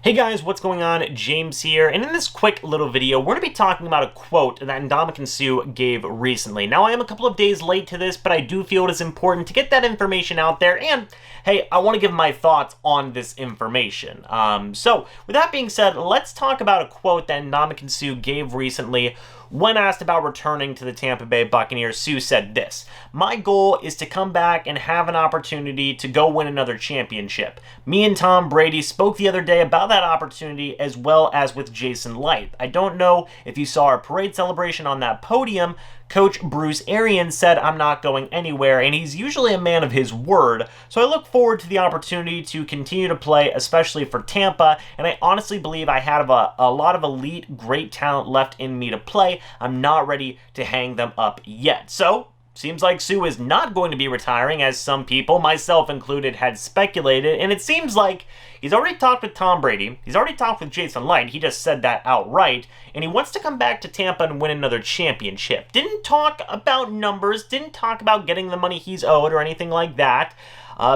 Hey guys, what's going on? James here, and in this quick little video, we're going to be talking about a quote that Ndamukong Suh gave recently. Now, I am a couple of days late to this, but I do feel it is important to get that information out there, and hey, I want to give my thoughts on this information. So, with that being said, let's talk about a quote that Ndamukong Suh gave recently. When asked about returning to the Tampa Bay Buccaneers, Suh said this: "My goal is to come back and have an opportunity to go win another championship. Me and Tom Brady spoke the other day about that opportunity as well as with Jason Light. I don't know if you saw our parade celebration on that podium. Coach Bruce Arians said I'm not going anywhere, and he's usually a man of his word, so I look forward to the opportunity to continue to play, especially for Tampa, and I honestly believe I have a lot of elite, great talent left in me to play. I'm not ready to hang them up yet." So, seems like Suh is not going to be retiring, as some people, myself included, had speculated, and it seems like he's already talked with Tom Brady, he's already talked with Jason Light, he just said that outright, and he wants to come back to Tampa and win another championship. Didn't talk about numbers, didn't talk about getting the money he's owed or anything like that.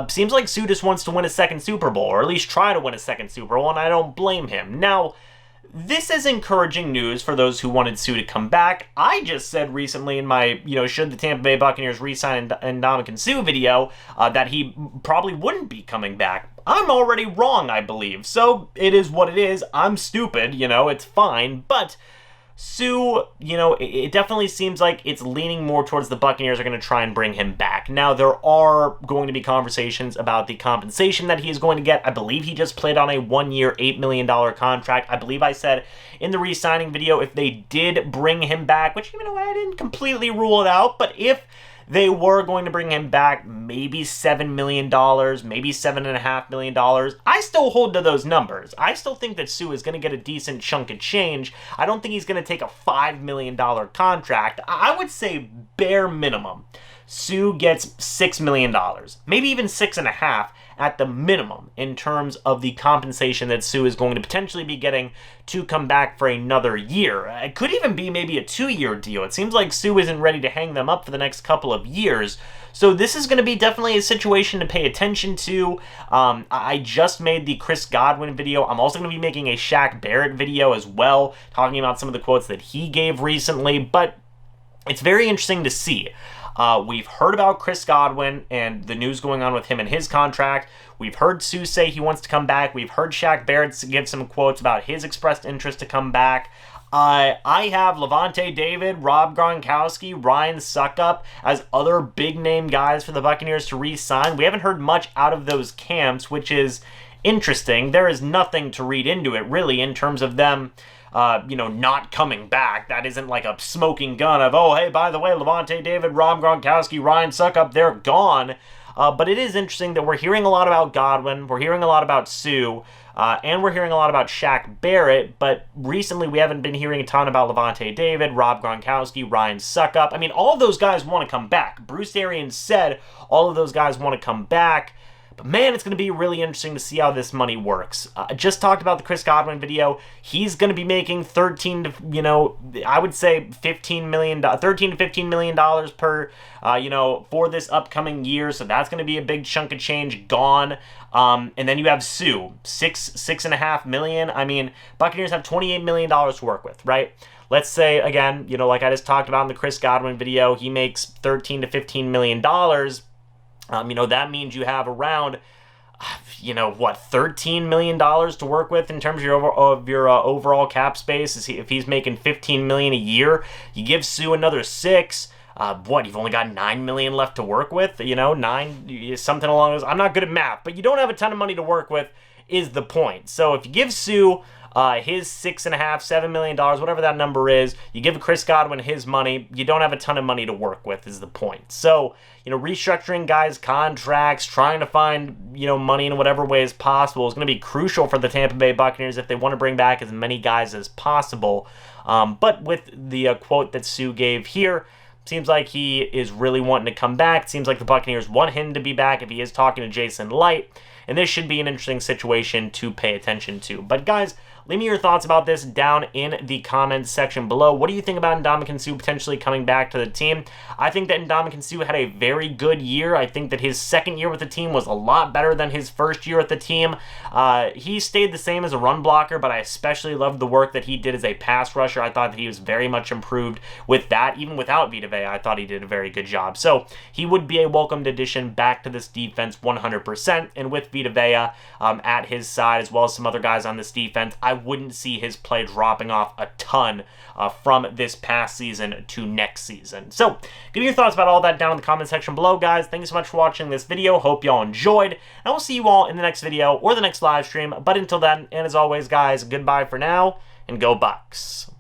Seems like Suh just wants to win a second Super Bowl, or at least try to win a second Super Bowl, and I don't blame him. Now, this is encouraging news for those who wanted Suh to come back. I just said recently in my, should the Tampa Bay Buccaneers re-sign Ndamukong Suh video, that he probably wouldn't be coming back. I'm already wrong, I believe. So, it is what it is. I'm stupid, it's fine. But Suh, it definitely seems like it's leaning more towards the Buccaneers are going to try and bring him back. Now, there are going to be conversations about the compensation that he is going to get. I believe he just played on a one-year, $8 million contract. I believe I said in the re-signing video, if they did bring him back, which, I didn't completely rule it out, but if they were going to bring him back, maybe $7 million, maybe $7.5 million. I still hold to those numbers. I still think that Suh is going to get a decent chunk of change. I don't think he's going to take a $5 million contract. I would say bare minimum, Suh gets $6 million, maybe even $6.5 at the minimum in terms of the compensation that Suh is going to potentially be getting to come back for another year. It could even be maybe a 2-year deal. It seems like Suh isn't ready to hang them up for the next couple of years. So this is going to be definitely a situation to pay attention to. I just made the Chris Godwin video. I'm also going to be making a Shaq Barrett video as well, talking about some of the quotes that he gave recently, but it's very interesting to see. We've heard about Chris Godwin and the news going on with him and his contract. We've heard Suh say he wants to come back. We've heard Shaq Barrett give some quotes about his expressed interest to come back. I have Lavonte David, Rob Gronkowski, Ryan Suckup as other big-name guys for the Buccaneers to re-sign. We haven't heard much out of those camps, which is interesting. There is nothing to read into it, really, in terms of them not coming back. That isn't like a smoking gun of, oh, hey, by the way, Lavonte David, Rob Gronkowski, Ryan Suckup, they're gone. But it is interesting that we're hearing a lot about Godwin, we're hearing a lot about Suh, and we're hearing a lot about Shaq Barrett, but recently we haven't been hearing a ton about Lavonte David, Rob Gronkowski, Ryan Suckup. I mean, all of those guys want to come back. Bruce Arians said all of those guys want to come back. But man, it's going to be really interesting to see how this money works. I just talked about the Chris Godwin video. He's going to be making $13 to $15 million per, for this upcoming year. So that's going to be a big chunk of change gone. And then you have Suh, $6.5 million. I mean, Buccaneers have $28 million to work with, right? Let's say, again, like I just talked about in the Chris Godwin video, he makes $13 to $15 million. That means you have around, $13 million to work with in terms of your overall cap space. If he's making $15 million a year, you give Suh another $6. You've only got $9 million left to work with, something along those. I'm not good at math, but you don't have a ton of money to work with is the point. So if you give Suh his $6.5, $7 million, whatever that number is, you give Chris Godwin his money, you don't have a ton of money to work with is the point. So, restructuring guys' contracts, trying to find, money in whatever way is possible is going to be crucial for the Tampa Bay Buccaneers if they want to bring back as many guys as possible. But with the quote that Suh gave here, seems like he is really wanting to come back. Seems like the Buccaneers want him to be back if he is talking to Jason Light. And this should be an interesting situation to pay attention to. But guys, leave me your thoughts about this down in the comments section below. What do you think about Ndamukong Suh potentially coming back to the team? I think that Ndamukong Suh had a very good year. I think that his second year with the team was a lot better than his first year with the team. He stayed the same as a run blocker, but I especially loved the work that he did as a pass rusher. I thought that he was very much improved with that. Even without Vita Vea, I thought he did a very good job. So he would be a welcomed addition back to this defense 100%. And with Vita Vea at his side, as well as some other guys on this defense, I wouldn't see his play dropping off a ton from this past season to next season. So give me your thoughts about all that down in the comment section below, guys. Thank you so much for watching this video. Hope y'all enjoyed. And I will see you all in the next video or the next live stream. But until then, and as always, guys, goodbye for now, and go Bucs.